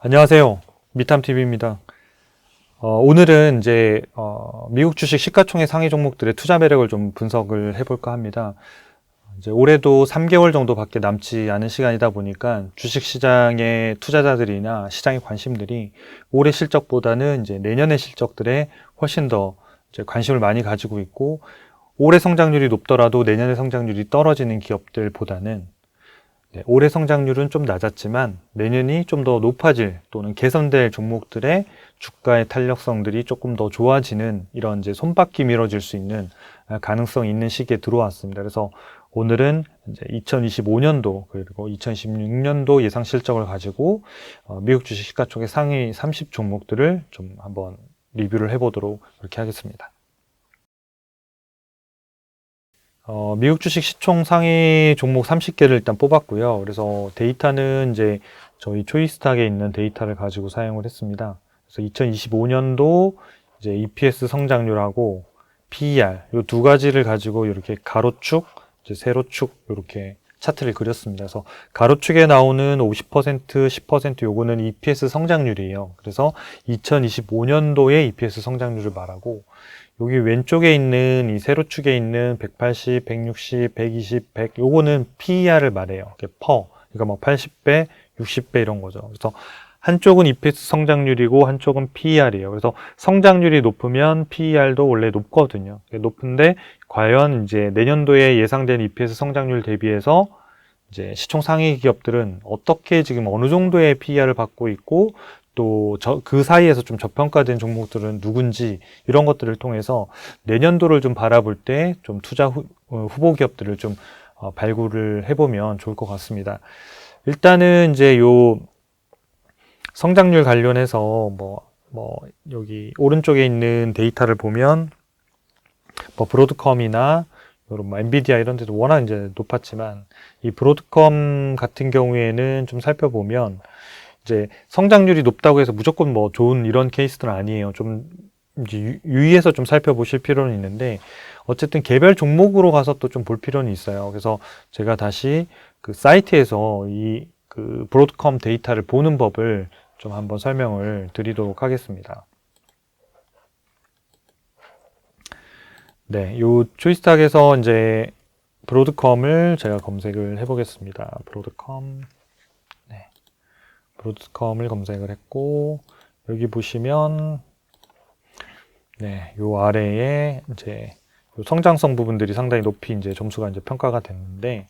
안녕하세요. 미탐TV입니다. 오늘은 이제 미국 주식 시가총액 상위 종목들의 투자 매력을 좀 분석을 해볼까 합니다. 이제 올해도 3개월 정도밖에 남지 않은 시간이다 보니까 주식 시장의 투자자들이나 시장의 관심들이 올해 실적보다는 이제 내년의 실적들에 훨씬 더 이제 관심을 많이 가지고 있고, 올해 성장률이 높더라도 내년의 성장률이 떨어지는 기업들보다는 올해 성장률은 좀 낮았지만 내년이 좀 더 높아질 또는 개선될 종목들의 주가의 탄력성들이 조금 더 좋아지는 이런 이제 손바퀴 밀어줄 수 있는 가능성이 있는 시기에 들어왔습니다. 그래서 오늘은 이제 2025년도 그리고 2026년도 예상 실적을 가지고 미국 주식 시가총액 상위 30 종목들을 좀 한번 리뷰를 해보도록 그렇게 하겠습니다. 미국 주식 시총 상위 종목 30개를 일단 뽑았고요. 그래서 데이터는 이제 저희 초이스탁에 있는 데이터를 가지고 사용을 했습니다. 그래서 2025년도 이제 EPS 성장률하고 PER 이 두 가지를 가지고 이렇게 가로축, 이제 세로축 이렇게 차트를 그렸습니다. 그래서 가로축에 나오는 50%, 10% 요거는 EPS 성장률이에요. 그래서 2025년도의 EPS 성장률을 말하고, 여기 왼쪽에 있는 이 세로축에 있는 180, 160, 120, 100 요거는 PER을 말해요. 이게 퍼. 그러니까 뭐 80배, 60배 이런 거죠. 그래서 한쪽은 EPS 성장률이고 한쪽은 PER이에요. 그래서 성장률이 높으면 PER도 원래 높거든요. 높은데 과연 이제 내년도에 예상된 EPS 성장률 대비해서 이제 시총 상위 기업들은 어떻게 지금 어느 정도의 PER을 받고 있고, 또 그 사이에서 좀 저평가된 종목들은 누군지, 이런 것들을 통해서 내년도를 좀 바라볼 때 좀 투자 후보 기업들을 좀 발굴을 해보면 좋을 것 같습니다. 일단은 이제 요 성장률 관련해서 여기 오른쪽에 있는 데이터를 보면 브로드컴이나 이런 엔비디아 이런 데도 워낙 이제 높았지만, 이 브로드컴 같은 경우에는 좀 살펴보면 이제 성장률이 높다고 해서 무조건 뭐 좋은 이런 케이스들은 아니에요. 좀 이제 유의해서 좀 살펴보실 필요는 있는데, 어쨌든 개별 종목으로 가서 또 좀 볼 필요는 있어요. 그래서 제가 다시 그 사이트에서 이 그 브로드컴 데이터를 보는 법을 좀 한번 설명을 드리도록 하겠습니다. 네, 요 초이스탁에서 이제 브로드컴을 제가 검색을 해보겠습니다. 브로드컴을 검색을 했고, 여기 보시면 요 아래에 이제 성장성 부분들이 상당히 높이 이제 점수가 이제 평가가 됐는데,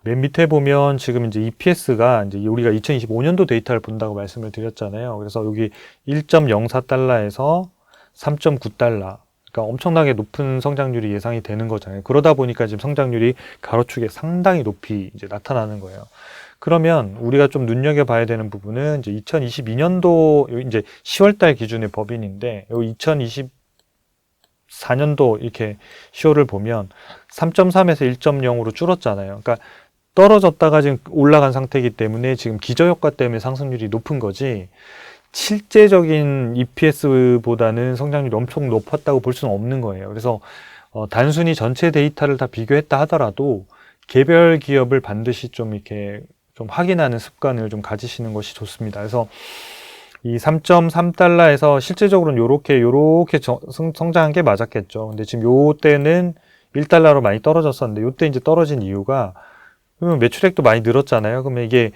맨 밑에 보면 지금 이제 EPS가 이제 우리가 2025년도 데이터를 본다고 말씀을 드렸잖아요. 그래서 여기 1.04달러에서 3.9달러. 그러니까 엄청나게 높은 성장률이 예상이 되는 거잖아요. 그러다 보니까 지금 성장률이 가로축에 상당히 높이 이제 나타나는 거예요. 그러면 우리가 좀 눈여겨봐야 되는 부분은 이제 2022년도 이제 10월달 기준의 법인인데, 요 2024년도 이렇게 시효를 보면 3.3에서 1.0으로 줄었잖아요. 그러니까 떨어졌다가 지금 올라간 상태이기 때문에 지금 기저효과 때문에 상승률이 높은 거지, 실제적인 EPS보다는 성장률이 엄청 높았다고 볼 수는 없는 거예요. 그래서 단순히 전체 데이터를 다 비교했다 하더라도 개별 기업을 반드시 좀 이렇게 좀 확인하는 습관을 좀 가지시는 것이 좋습니다. 그래서 이 3.3달러에서 실제적으로는 요렇게 성장한 게 맞았겠죠. 근데 지금 요 때는 1달러로 많이 떨어졌었는데, 요때 이제 떨어진 이유가, 그러면 매출액도 많이 늘었잖아요. 그러면 이게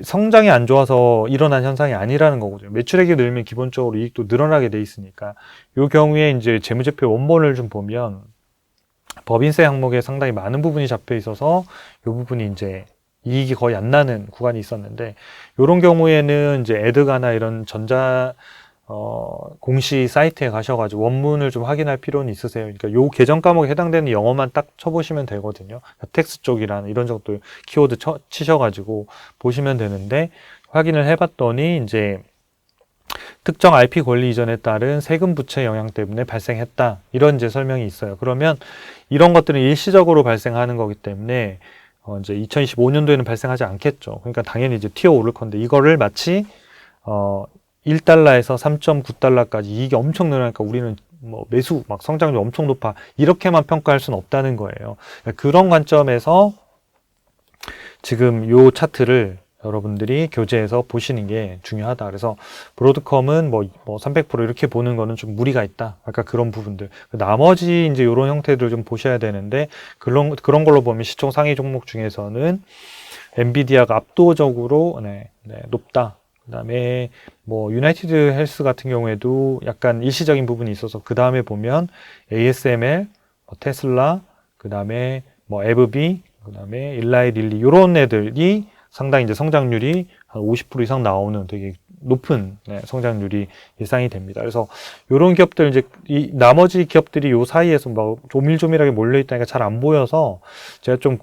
성장이 안 좋아서 일어난 현상이 아니라는 거거든요. 매출액이 늘면 기본적으로 이익도 늘어나게 돼 있으니까. 요 경우에 이제 재무제표 원본을 좀 보면 법인세 항목에 상당히 많은 부분이 잡혀 있어서 요 부분이 이제 이익이 거의 안 나는 구간이 있었는데, 요런 경우에는 이제 에드가나 이런 공시 사이트에 가셔가지고 원문을 좀 확인할 필요는 있으세요. 그러니까 요 계정 과목에 해당되는 영어만 딱 쳐보시면 되거든요. 텍스 쪽이라는 이런 정도 키워드 치셔가지고 보시면 되는데, 확인을 해봤더니 이제 특정 IP 권리 이전에 따른 세금 부채 영향 때문에 발생했다, 이런 이제 설명이 있어요. 그러면 이런 것들은 일시적으로 발생하는 거기 때문에 이제 2025년도에는 발생하지 않겠죠. 그러니까 당연히 이제 튀어 오를 건데, 이거를 마치 1달러에서 3.9달러까지 이익이 엄청 늘어나니까 우리는 뭐 매수 막 성장률이 엄청 높아, 이렇게만 평가할 수는 없다는 거예요. 그런 관점에서 지금 요 차트를 여러분들이 교재에서 보시는 게 중요하다. 그래서 브로드컴은 뭐 300% 이렇게 보는 거는 좀 무리가 있다. 아까 그런 부분들. 나머지 이제 이런 형태들 좀 보셔야 되는데, 그런 걸로 보면 시총 상위 종목 중에서는 엔비디아가 압도적으로 높다. 그다음에 뭐 유나이티드 헬스 같은 경우에도 약간 일시적인 부분이 있어서 그 다음에 보면 ASML, 테슬라, 그다음에 뭐 에브비, 그다음에 일라이 릴리 이런 애들이 상당히 이제 성장률이 한 50% 이상 나오는 되게 높은 성장률이 예상이 됩니다. 그래서 이런 기업들 이제 이 나머지 기업들이 요 사이에서 막 조밀조밀하게 몰려 있다니까 잘 안 보여서 제가 좀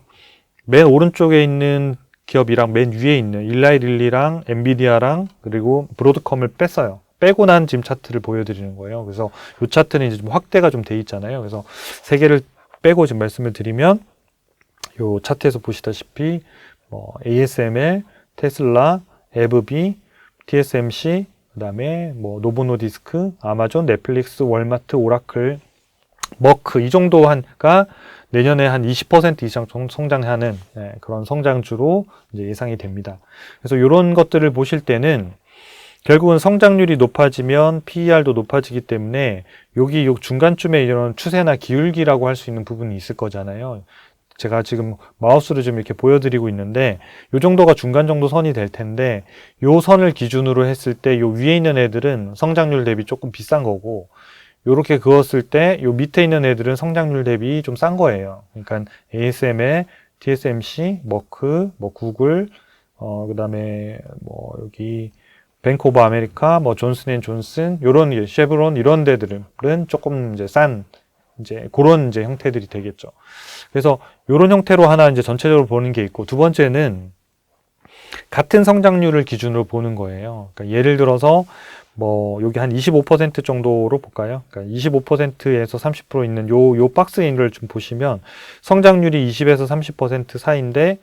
맨 오른쪽에 있는 기업이랑 맨 위에 있는 일라이 릴리랑 엔비디아랑 그리고 브로드컴을 뺐어요. 빼고 난 지금 차트를 보여드리는 거예요. 그래서 이 차트는 이제 좀 확대가 좀 돼 있잖아요. 그래서 세 개를 빼고 지금 말씀을 드리면 이 차트에서 보시다시피 뭐 ASML, 테슬라, 에브비, TSMC, 그다음에 뭐 노보노디스크, 아마존, 넷플릭스, 월마트, 오라클, 머크 이 정도 한가 내년에 한 20% 이상 성장하는 그런 성장주로 이제 예상이 됩니다. 그래서 이런 것들을 보실 때는 결국은 성장률이 높아지면 PER도 높아지기 때문에 여기 중간쯤에 이런 추세나 기울기라고 할 수 있는 부분이 있을 거잖아요. 제가 지금 마우스로 좀 이렇게 보여드리고 있는데 요 정도가 중간 정도 선이 될 텐데 요 선을 기준으로 했을 때 요 위에 있는 애들은 성장률 대비 조금 비싼 거고 요렇게 그었을 때 요 밑에 있는 애들은 성장률 대비 좀 싼 거예요. 그러니까 ASML, TSMC, 머크, 뭐 구글, 그다음에 뭐 여기 뱅크 오브 아메리카, 뭐 존슨앤존슨 요런 쉐브론 이런 데들은 조금 이제 싼 이제 그런 이제 형태들이 되겠죠. 그래서 요런 형태로 하나 이제 전체적으로 보는 게 있고 두 번째는 같은 성장률을 기준으로 보는 거예요. 그러니까 예를 들어서 뭐 여기 한 25% 정도로 볼까요? 그러니까 25%에서 30% 있는 요 박스인을 좀 보시면 성장률이 20에서 30% 사이인데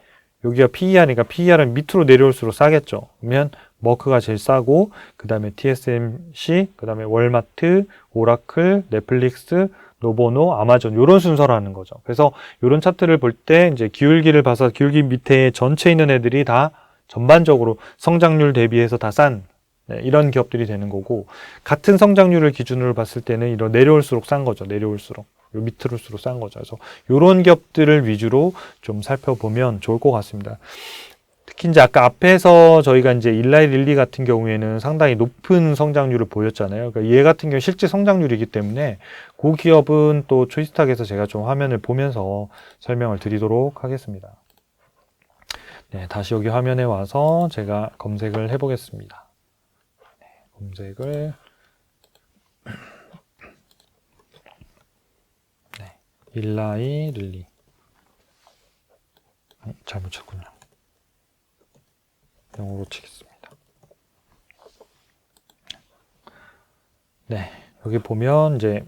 여기가 PER이니까 PER은 밑으로 내려올수록 싸겠죠. 그러면 머크가 제일 싸고 그 다음에 TSMC, 그 다음에 월마트, 오라클, 넷플릭스, 노보노, 아마존 이런 순서라는 거죠. 그래서 이런 차트를 볼 때 이제 기울기를 봐서 기울기 밑에 전체 있는 애들이 다 전반적으로 성장률 대비해서 다 싼 이런 기업들이 되는 거고 같은 성장률을 기준으로 봤을 때는 이런 내려올수록 싼 거죠. 내려올수록 요 밑으로 올수록 싼 거죠. 그래서 이런 기업들을 위주로 좀 살펴보면 좋을 것 같습니다. 특히 이제 아까 앞에서 저희가 이제 일라이 릴리 같은 경우에는 상당히 높은 성장률을 보였잖아요. 그러니까 얘 같은 경우 실제 성장률이기 때문에 그 기업은 또 초이스탁에서 제가 좀 화면을 보면서 설명을 드리도록 하겠습니다. 네, 다시 여기 화면에 와서 제가 검색을 해보겠습니다. 네, 검색을 네, 일라이 릴리 잘못 쳤군요. 영어로 치겠습니다. 네, 여기 보면 이제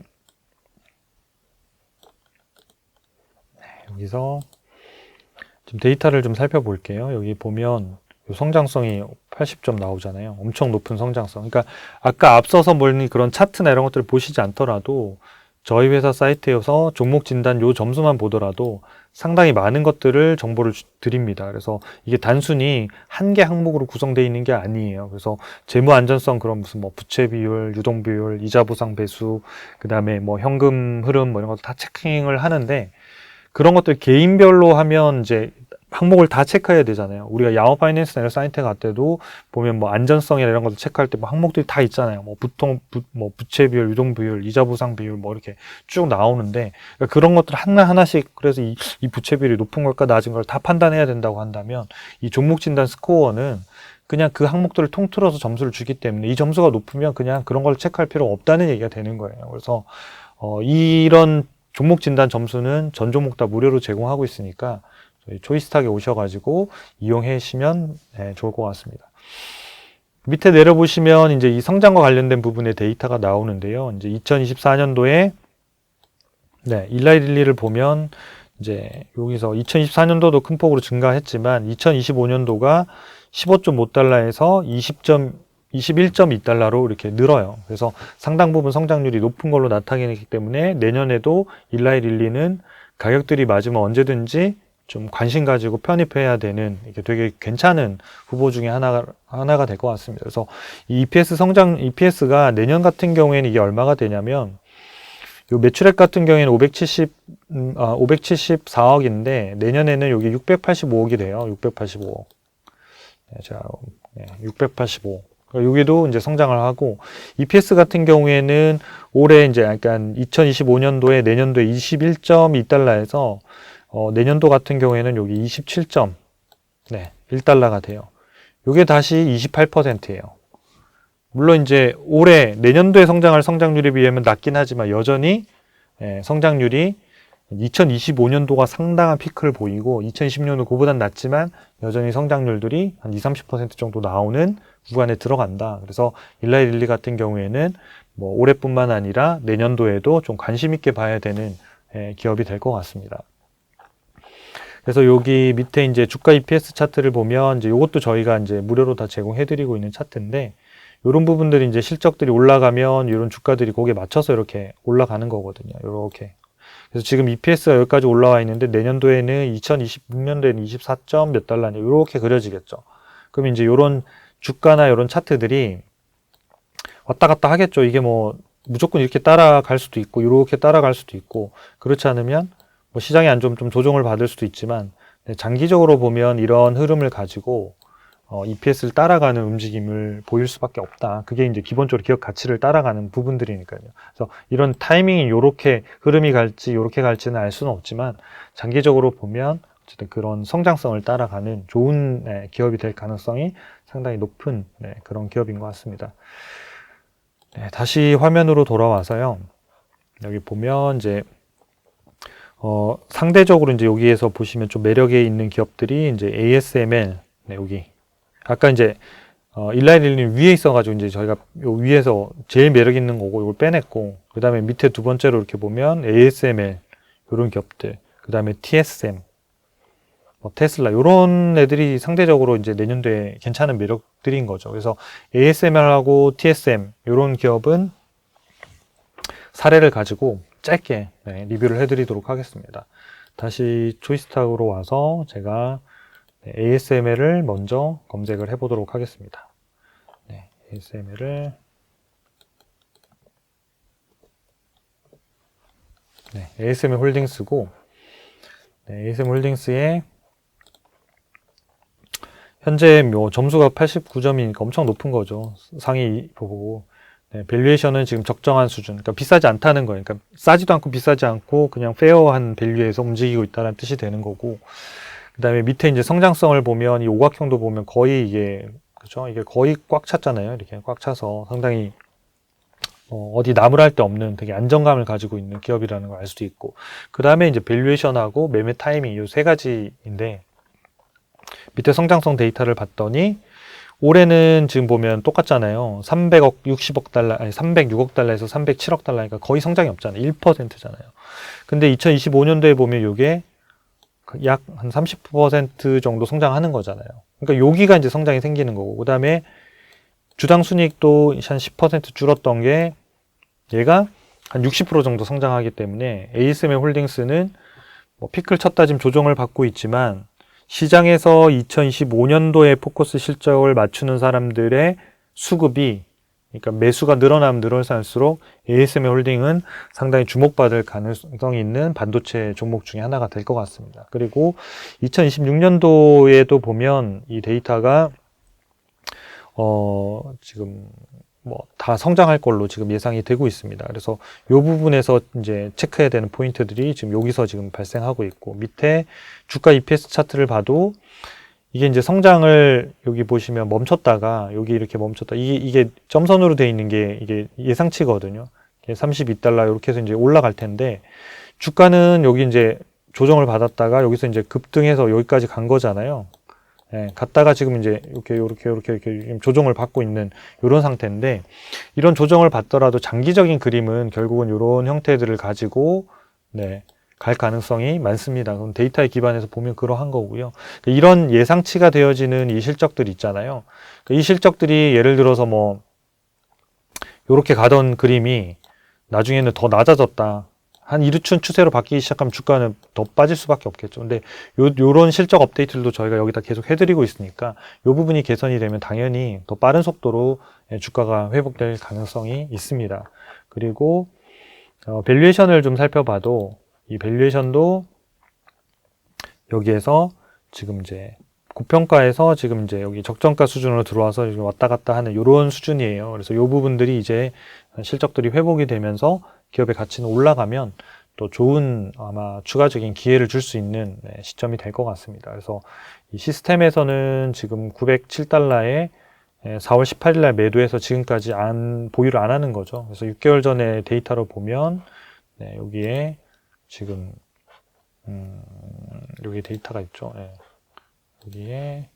여기서 지금 데이터를 좀 살펴볼게요. 여기 보면 성장성이 80점 나오잖아요. 엄청 높은 성장성. 그러니까 아까 앞서서 보니 그런 차트나 이런 것들을 보시지 않더라도 저희 회사 사이트에서 종목 진단 요 점수만 보더라도 상당히 많은 것들을 정보를 드립니다. 그래서 이게 단순히 한 개 항목으로 구성되어 있는 게 아니에요. 그래서 재무 안전성 그런 무슨 뭐 부채 비율, 유동 비율, 이자 보상 배수, 그다음에 뭐 현금 흐름 뭐 이런 것도 다 체킹을 하는데 그런 것들 개인별로 하면 이제 항목을 다 체크해야 되잖아요. 우리가 야후 파이낸스나 이런 사이트 갈 때도 보면 뭐 안전성이나 이런 것들 체크할 때 뭐 항목들이 다 있잖아요. 뭐 부채 비율, 유동 비율, 이자 보상 비율 뭐 이렇게 쭉 나오는데 그러니까 그런 것들 하나하나씩 그래서 이 부채 비율이 높은 걸까 낮은 걸 다 판단해야 된다고 한다면 이 종목 진단 스코어는 그냥 그 항목들을 통틀어서 점수를 주기 때문에 이 점수가 높으면 그냥 그런 걸 체크할 필요가 없다는 얘기가 되는 거예요. 그래서 이런 종목 진단 점수는 전 종목 다 무료로 제공하고 있으니까 저희 초이스탁에 오셔가지고 이용하시면 좋을 것 같습니다. 밑에 내려보시면 이제 이 성장과 관련된 부분의 데이터가 나오는데요. 이제 2024년도에 일라이 릴리를 보면 이제 여기서 2024년도도 큰 폭으로 증가했지만 2025년도가 15.5달러에서 21.2달러로 이렇게 늘어요. 그래서 상당 부분 성장률이 높은 걸로 나타내기 때문에 내년에도 일라이 릴리는 가격들이 맞으면 언제든지 좀 관심 가지고 편입해야 되는 이게 되게 괜찮은 후보 중에 하나가 될 것 같습니다. 그래서 이 EPS가 내년 같은 경우에는 이게 얼마가 되냐면, 요 매출액 같은 경우에는 574억인데, 내년에는 여기 685억이 돼요. 685억. 네, 자, 685. 여기도 이제 성장을 하고, EPS 같은 경우에는 올해 이제 약간 2025년도에 내년도에 21.2달러에서 내년도 같은 경우에는 여기 27.1달러가 돼요. 요게 다시 28%예요. 물론 이제 올해 내년도에 성장할 성장률에 비하면 낮긴 하지만 여전히 성장률이 2025년도가 상당한 피크를 보이고 2020년도 그보단 낮지만 여전히 성장률들이 한 20-30% 정도 나오는 구간에 들어간다. 그래서 일라이 릴리 같은 경우에는 뭐 올해뿐만 아니라 내년도에도 좀 관심 있게 봐야 되는 기업이 될 것 같습니다. 그래서 여기 밑에 이제 주가 EPS 차트를 보면 이제 이것도 저희가 이제 무료로 다 제공해드리고 있는 차트인데, 이런 부분들이 이제 실적들이 올라가면 이런 주가들이 거기에 맞춰서 이렇게 올라가는 거거든요. 이렇게. 그래서 지금 EPS가 여기까지 올라와 있는데 내년도에는 2026년도에는 24점 몇 달러냐 이렇게 그려지겠죠. 그럼 이제 이런 주가나 이런 차트들이 왔다 갔다 하겠죠. 이게 뭐 무조건 이렇게 따라갈 수도 있고 이렇게 따라갈 수도 있고, 그렇지 않으면 뭐 시장이 안 좀 조정을 받을 수도 있지만, 장기적으로 보면 이런 흐름을 가지고 EPS를 따라가는 움직임을 보일 수밖에 없다. 그게 이제 기본적으로 기업 가치를 따라가는 부분들이니까요. 그래서 이런 타이밍이 이렇게 흐름이 갈지 이렇게 갈지는 알 수는 없지만, 장기적으로 보면 어쨌든 그런 성장성을 따라가는 좋은 기업이 될 가능성이 상당히 높은 그런 기업인 것 같습니다. 다시 화면으로 돌아와서요. 여기 보면 이제 상대적으로 이제 여기에서 보시면 좀 매력에 있는 기업들이 이제 ASML, 여기. 아까 이제, 일라이 릴리는 위에 있어가지고 이제 저희가 요 위에서 제일 매력 있는 거고 이걸 빼냈고, 그 다음에 밑에 두 번째로 이렇게 보면 ASML, 요런 기업들, 그 다음에 TSM, 테슬라, 요런 애들이 상대적으로 이제 내년도에 괜찮은 매력들인 거죠. 그래서 ASML하고 TSM, 요런 기업은 사례를 가지고 짧게 리뷰를 해드리도록 하겠습니다. 다시 초이스탁으로 와서 제가 ASML을 먼저 검색을 해보도록 하겠습니다. ASML을 ASML 홀딩스고, ASML 홀딩스에 현재 뭐 점수가 89점이니까 엄청 높은 거죠. 상위 보고. 밸류에이션은 지금 적정한 수준, 그러니까 비싸지 않다는 거예요. 그러니까 싸지도 않고 비싸지 않고 그냥 페어한 밸류에서 움직이고 있다는 뜻이 되는 거고, 그 다음에 밑에 이제 성장성을 보면 이 오각형도 보면 거의 이게, 그죠? 이게 거의 꽉 찼잖아요. 이렇게 꽉 차서 상당히 어디 나무랄 데 없는 되게 안정감을 가지고 있는 기업이라는 걸 알 수도 있고, 그 다음에 이제 밸류에이션하고 매매 타이밍 이 세 가지인데, 밑에 성장성 데이터를 봤더니 올해는 지금 보면 똑같잖아요. 300억, 60억 달러, 아니 306억 달러에서 307억 달러니까 거의 성장이 없잖아요. 1%잖아요. 근데 2025년도에 보면 이게 약 한 30% 정도 성장하는 거잖아요. 그러니까 여기가 이제 성장이 생기는 거고, 그 다음에 주당 순이익도 한 10% 줄었던 게 얘가 한 60% 정도 성장하기 때문에 ASML 홀딩스는 뭐 피크를 쳤다 지금 조정을 받고 있지만, 시장에서 2025년도에 포커스 실적을 맞추는 사람들의 수급이, 그러니까 매수가 늘어나면 늘어날수록 ASML 홀딩은 상당히 주목받을 가능성이 있는 반도체 종목 중에 하나가 될 것 같습니다. 그리고 2026년도에도 보면 이 데이터가 지금 뭐 다 성장할 걸로 지금 예상이 되고 있습니다. 그래서 이 부분에서 이제 체크해야 되는 포인트들이 지금 여기서 지금 발생하고 있고, 밑에 주가 EPS 차트를 봐도 이게 이제 성장을 여기 보시면 멈췄다가 여기 이렇게 멈췄다. 이게 점선으로 돼 있는 게 이게 예상치거든요. 32달러 이렇게 해서 이제 올라갈 텐데, 주가는 여기 이제 조정을 받았다가 여기서 이제 급등해서 여기까지 간 거잖아요. 갔다가 지금 이제 이렇게 조정을 받고 있는 이런 상태인데, 이런 조정을 받더라도 장기적인 그림은 결국은 이런 형태들을 가지고 갈 가능성이 많습니다. 그럼 데이터에 기반해서 보면 그러한 거고요. 이런 예상치가 되어지는 이 실적들 있잖아요. 이 실적들이 예를 들어서 뭐 이렇게 가던 그림이 나중에는 더 낮아졌다. 한 이르춘 추세로 바뀌기 시작하면 주가는 더 빠질 수밖에 없겠죠. 근데 요런 실적 업데이트들도 저희가 여기다 계속 해드리고 있으니까 요 부분이 개선이 되면 당연히 더 빠른 속도로 주가가 회복될 가능성이 있습니다. 그리고 밸류에이션을 좀 살펴봐도 이 밸류에이션도 여기에서 지금 이제 고평가에서 지금 이제 여기 적정가 수준으로 들어와서 왔다 갔다 하는 이런 수준이에요. 그래서 이 부분들이 이제 실적들이 회복이 되면서 기업의 가치는 올라가면 또 좋은 아마 추가적인 기회를 줄 수 있는 시점이 될 것 같습니다. 그래서 이 시스템에서는 지금 907달러에 4월 18일 날 매도해서 지금까지 보유를 안 하는 거죠. 그래서 6개월 전에 데이터로 보면 여기에 지금 여기 데이터가 있죠. 여기에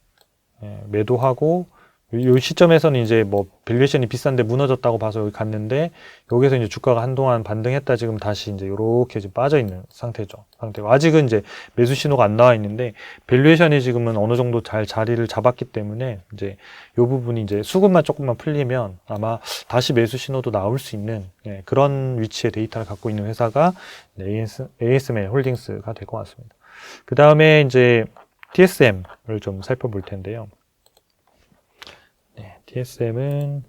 매도하고 이 시점에서는 이제 뭐 밸류에이션이 비싼데 무너졌다고 봐서 여기 갔는데 여기서 이제 주가가 한동안 반등했다 지금 다시 이제 이렇게 지금 빠져 있는 상태죠. 아직은 이제 매수 신호가 안 나와 있는데 밸류에이션이 지금은 어느 정도 잘 자리를 잡았기 때문에 이제 이 부분이 이제 수급만 조금만 풀리면 아마 다시 매수 신호도 나올 수 있는 그런 위치의 데이터를 갖고 있는 회사가 ASML 홀딩스가 될 것 같습니다. 그 다음에 이제 TSM을 좀 살펴볼 텐데요. TSM은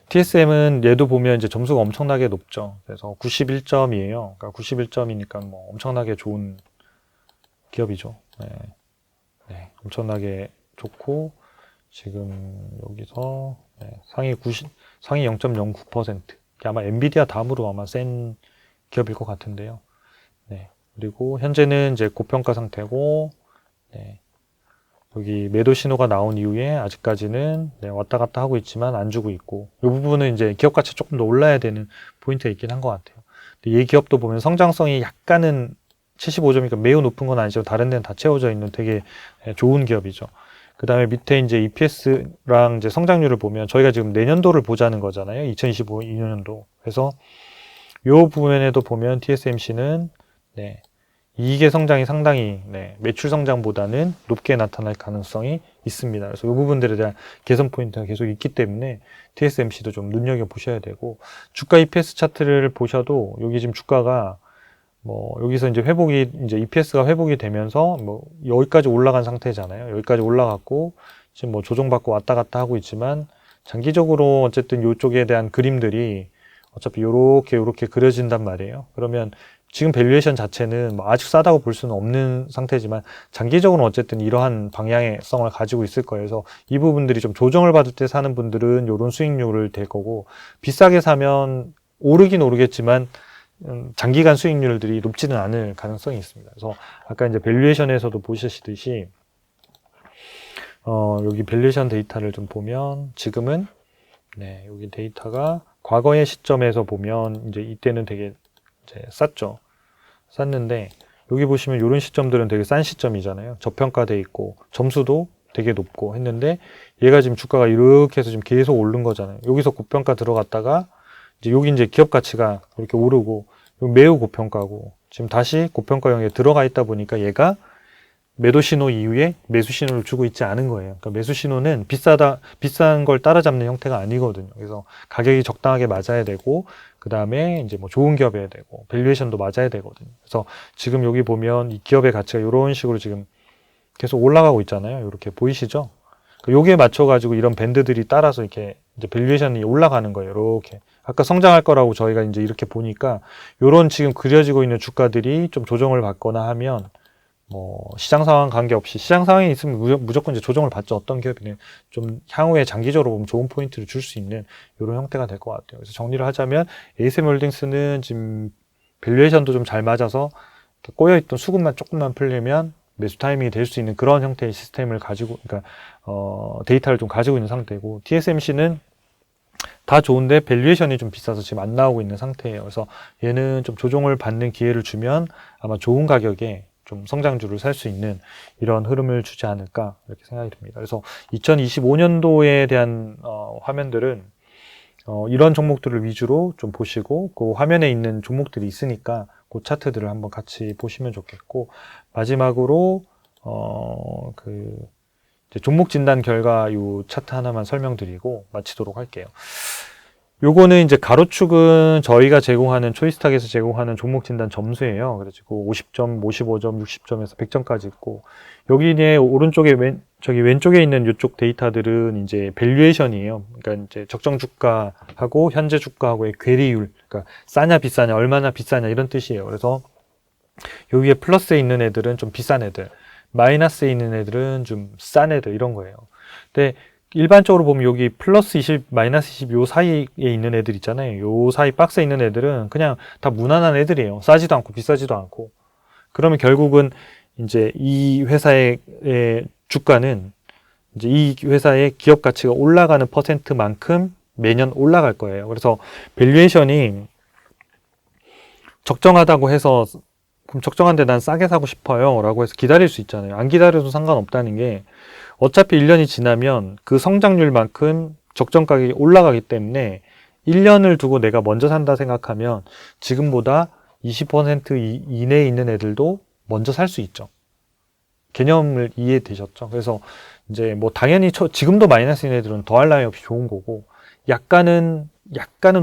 TSM은 얘도 보면 이제 점수가 엄청나게 높죠. 그래서 91점이에요. 그러니까 91점이니까 뭐 엄청나게 좋은 기업이죠. 엄청나게 좋고 지금 여기서 상위 0.09%. 아마 엔비디아 다음으로 아마 센 기업일 것 같은데요. 그리고 현재는 이제 고평가 상태고, 여기 매도 신호가 나온 이후에 아직까지는 왔다 갔다 하고 있지만 안 주고 있고, 이 부분은 이제 기업 가치 조금 더 올라야 되는 포인트가 있긴 한 것 같아요. 근데 이 기업도 보면 성장성이 약간은 75점이니까 매우 높은 건 아니지만 다른 데는 다 채워져 있는 되게 좋은 기업이죠. 그 다음에 밑에 이제 EPS랑 이제 성장률을 보면 저희가 지금 내년도를 보자는 거잖아요. 2025년도. 그래서 이 부분에도 보면 TSMC는 이익의 성장이 상당히 매출 성장보다는 높게 나타날 가능성이 있습니다. 그래서 이 부분들에 대한 개선 포인트가 계속 있기 때문에 TSMC도 좀 눈여겨보셔야 되고, 주가 EPS 차트를 보셔도 여기 지금 주가가 뭐 여기서 이제 이제 EPS가 회복이 되면서 뭐 여기까지 올라간 상태잖아요. 여기까지 올라갔고 지금 뭐 조정받고 왔다 갔다 하고 있지만 장기적으로 어쨌든 이쪽에 대한 그림들이 어차피 요렇게 그려진단 말이에요. 그러면 지금 밸류에이션 자체는 뭐 아직 싸다고 볼 수는 없는 상태지만 장기적으로는 어쨌든 이러한 방향성을 가지고 있을 거예요. 그래서 이 부분들이 좀 조정을 받을 때 사는 분들은 이런 수익률을 될 거고, 비싸게 사면 오르긴 오르겠지만 장기간 수익률들이 높지는 않을 가능성이 있습니다. 그래서 아까 이제 밸류에이션에서도 보시듯이 여기 밸류에이션 데이터를 좀 보면 지금은 여기 데이터가 과거의 시점에서 보면 이제 이때는 되게 이제 쌌는데 여기 보시면 이런 시점들은 되게 싼 시점이잖아요. 저평가돼 있고 점수도 되게 높고 했는데 얘가 지금 주가가 이렇게 해서 지금 계속 오른 거잖아요. 여기서 고평가 들어갔다가 이제 여기 이제 기업 가치가 이렇게 오르고 매우 고평가고 지금 다시 고평가형에 들어가 있다 보니까 얘가 매도 신호 이후에 매수 신호를 주고 있지 않은 거예요. 그러니까 매수 신호는 비싼 걸 따라잡는 형태가 아니거든요. 그래서 가격이 적당하게 맞아야 되고, 그 다음에 이제 뭐 좋은 기업이어야 되고, 밸류에이션도 맞아야 되거든요. 그래서 지금 여기 보면 이 기업의 가치가 이런 식으로 지금 계속 올라가고 있잖아요. 이렇게 보이시죠? 여기에 맞춰가지고 이런 밴드들이 따라서 이렇게 이제 밸류에이션이 올라가는 거예요. 이렇게. 아까 성장할 거라고 저희가 이제 이렇게 보니까 이런 지금 그려지고 있는 주가들이 좀 조정을 받거나 하면 뭐 시장 상황 관계없이 시장 상황이 있으면 무조건 이제 조정을 받죠. 어떤 기업이든 좀 향후에 장기적으로 보면 좋은 포인트를 줄 수 있는 이런 형태가 될 것 같아요. 그래서 정리를 하자면 ASM홀딩스는 지금 밸류에이션도 좀 잘 맞아서 꼬여있던 수급만 조금만 풀리면 매수 타이밍이 될 수 있는 그런 형태의 시스템을 가지고, 그러니까 데이터를 좀 가지고 있는 상태고, TSMC는 다 좋은데 밸류에이션이 좀 비싸서 지금 안 나오고 있는 상태예요. 그래서 얘는 좀 조정을 받는 기회를 주면 아마 좋은 가격에 좀 성장주를 살 수 있는 이런 흐름을 주지 않을까 이렇게 생각이 듭니다. 그래서 2025년도에 대한 화면들은 이런 종목들을 위주로 좀 보시고 그 화면에 있는 종목들이 있으니까 그 차트들을 한번 같이 보시면 좋겠고, 마지막으로 이제 종목 진단 결과 요 차트 하나만 설명드리고 마치도록 할게요. 요거는 이제 가로축은 저희가 제공하는 초이스탁에서 제공하는 종목 진단 점수예요. 그래가지고 50점, 55점, 60점에서 100점까지 있고, 여기에 오른쪽에 저기 왼쪽에 있는 이쪽 데이터들은 이제 밸류에이션이에요. 그러니까 이제 적정 주가하고 현재 주가하고의 괴리율, 그러니까 싸냐 비싸냐, 얼마나 비싸냐 이런 뜻이에요. 그래서 여기에 플러스에 있는 애들은 좀 비싼 애들, 마이너스에 있는 애들은 좀 싼 애들 이런 거예요. 근데 일반적으로 보면 여기 플러스 20, 마이너스 20 요 사이에 있는 애들 있잖아요. 요 사이 박스에 있는 애들은 그냥 다 무난한 애들이에요. 싸지도 않고 비싸지도 않고. 그러면 결국은 이제 이 회사의 주가는 이제 이 회사의 기업 가치가 올라가는 퍼센트만큼 매년 올라갈 거예요. 그래서 밸류에이션이 적정하다고 해서 그럼 적정한데 난 싸게 사고 싶어요 라고 해서 기다릴 수 있잖아요. 안 기다려도 상관없다는 게 어차피 1년이 지나면 그 성장률만큼 적정 가격이 올라가기 때문에 1년을 두고 내가 먼저 산다 생각하면 지금보다 20% 이내에 있는 애들도 먼저 살 수 있죠. 개념을 이해되셨죠? 그래서 이제 뭐 당연히 지금도 마이너스인 애들은 더할 나위 없이 좋은 거고, 약간은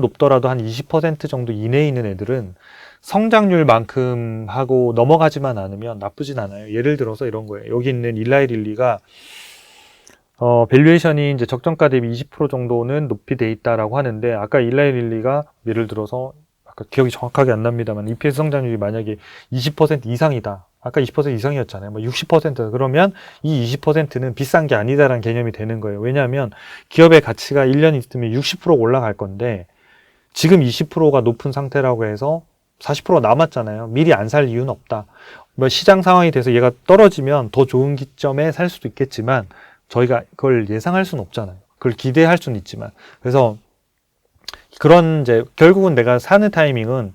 높더라도 한 20% 정도 이내에 있는 애들은 성장률만큼 하고 넘어가지만 않으면 나쁘진 않아요. 예를 들어서 이런 거예요. 여기 있는 일라이 릴리가 밸류에이션이 이제 적정가 대비 20% 정도는 높이 돼 있다라고 하는데, 아까 일라이 릴리가 예를 들어서 아까 기억이 정확하게 안 납니다만 EPS 성장률이 만약에 20% 이상이다. 아까 20% 이상이었잖아요. 뭐 60% 그러면 이 20%는 비싼 게 아니다라는 개념이 되는 거예요. 왜냐하면 기업의 가치가 1년 있으면 60% 올라갈 건데 지금 20%가 높은 상태라고 해서 40% 남았잖아요. 미리 안 살 이유는 없다. 뭐 시장 상황이 돼서 얘가 떨어지면 더 좋은 기점에 살 수도 있겠지만 저희가 그걸 예상할 수는 없잖아요. 그걸 기대할 수는 있지만. 그래서 그런 이제 결국은 내가 사는 타이밍은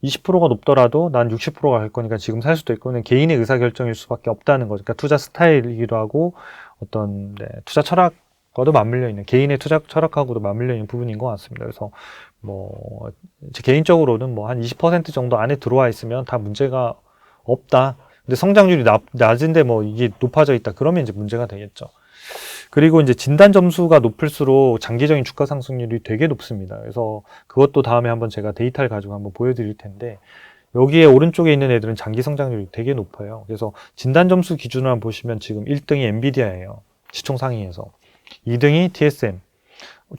20%가 높더라도 난 60%가 갈 거니까 지금 살 수도 있고, 개인의 의사결정일 수밖에 없다는 거죠. 그러니까 투자 스타일이기도 하고 어떤 투자 철학과도 맞물려 있는, 개인의 투자 철학하고도 맞물려 있는 부분인 것 같습니다. 그래서 뭐 제 개인적으로는 뭐 한 20% 정도 안에 들어와 있으면 다 문제가 없다. 근데 성장률이 낮은데 뭐 이게 높아져 있다. 그러면 이제 문제가 되겠죠. 그리고 이제 진단 점수가 높을수록 장기적인 주가 상승률이 되게 높습니다. 그래서 그것도 다음에 한번 제가 데이터를 가지고 한번 보여드릴 텐데, 여기에 오른쪽에 있는 애들은 장기 성장률이 되게 높아요. 그래서 진단 점수 기준으로 한번 보시면 지금 1등이 엔비디아예요. 시총 상위에서. 2등이 TSM.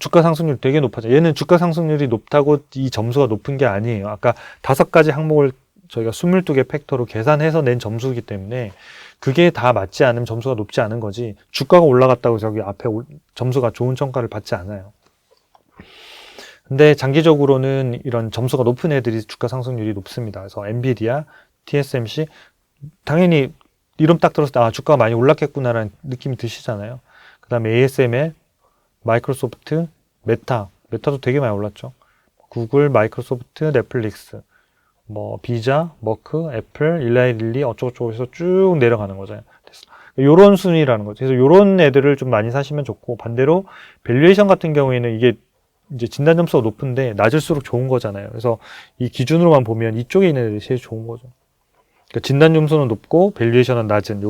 주가 상승률 되게 높아져. 얘는 주가 상승률이 높다고 이 점수가 높은 게 아니에요. 아까 5가지 항목을 저희가 22개 팩터로 계산해서 낸 점수이기 때문에 그게 다 맞지 않으면 점수가 높지 않은 거지, 주가가 올라갔다고 저기 앞에 점수가 좋은 평가를 받지 않아요. 근데 장기적으로는 이런 점수가 높은 애들이 주가 상승률이 높습니다. 그래서 엔비디아, TSMC, 당연히 이름 딱 들었을 때 주가가 많이 올랐겠구나라는 느낌이 드시잖아요. 그 다음에 ASML, 마이크로소프트, 메타도 되게 많이 올랐죠. 구글, 마이크로소프트, 넷플릭스, 뭐 비자, 머크, 애플, 일라이 릴리 어쩌고저쩌고 해서 쭉 내려가는 거잖아요. 요런 순위라는 거죠. 그래서 요런 애들을 좀 많이 사시면 좋고, 반대로 밸류에이션 같은 경우에는 이게 이제 진단 점수가 높은데 낮을수록 좋은 거잖아요. 그래서 이 기준으로만 보면 이쪽에 있는 애들이 제일 좋은 거죠. 그러니까 진단 점수는 높고 밸류에이션은 낮은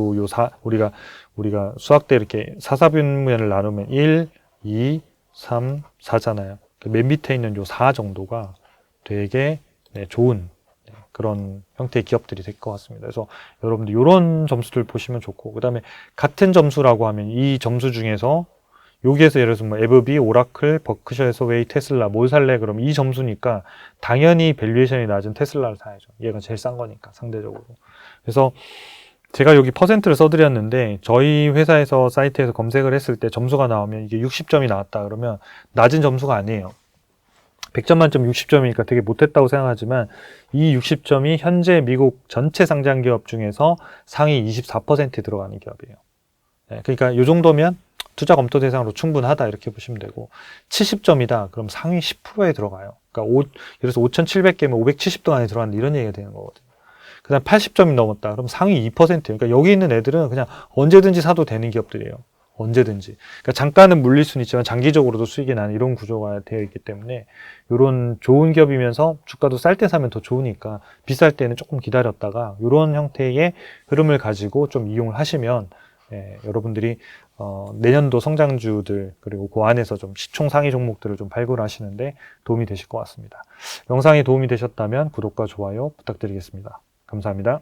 우리가 수학 때 이렇게 사사분면을 나누면 1, 2, 3, 4잖아요. 맨 밑에 있는 요 4 정도가 되게 좋은 그런 형태의 기업들이 될 것 같습니다. 그래서 여러분들 이런 점수들 보시면 좋고, 그 다음에 같은 점수라고 하면 이 점수 중에서 여기에서 예를 들어서 뭐 에브비, 오라클, 버크셔 해서웨이, 테슬라 뭘 살래? 그럼 이 점수니까 당연히 밸류에이션이 낮은 테슬라를 사야죠. 얘가 제일 싼 거니까 상대적으로. 그래서 제가 여기 퍼센트를 써드렸는데 저희 회사에서 사이트에서 검색을 했을 때 점수가 나오면 이게 60점이 나왔다 그러면 낮은 점수가 아니에요. 100점 만점 60점이니까 되게 못했다고 생각하지만 이 60점이 현재 미국 전체 상장 기업 중에서 상위 24%에 들어가는 기업이에요. 그러니까 이 정도면 투자 검토 대상으로 충분하다 이렇게 보시면 되고, 70점이다 그럼 상위 10%에 들어가요. 그러니까 예를 들어서 5,700개면 570등 안에 들어가는데 이런 얘기가 되는 거거든요. 그 다음 80점이 넘었다 그럼 상위 2%. 그러니까 여기 있는 애들은 그냥 언제든지 사도 되는 기업들이에요. 언제든지. 그러니까 잠깐은 물릴 수는 있지만 장기적으로도 수익이 나는 이런 구조가 되어 있기 때문에 이런 좋은 기업이면서 주가도 쌀 때 사면 더 좋으니까 비쌀 때는 조금 기다렸다가 이런 형태의 흐름을 가지고 좀 이용을 하시면 여러분들이 내년도 성장주들 그리고 그 안에서 좀 시총 상위 종목들을 좀 발굴하시는데 도움이 되실 것 같습니다. 영상이 도움이 되셨다면 구독과 좋아요 부탁드리겠습니다. 감사합니다.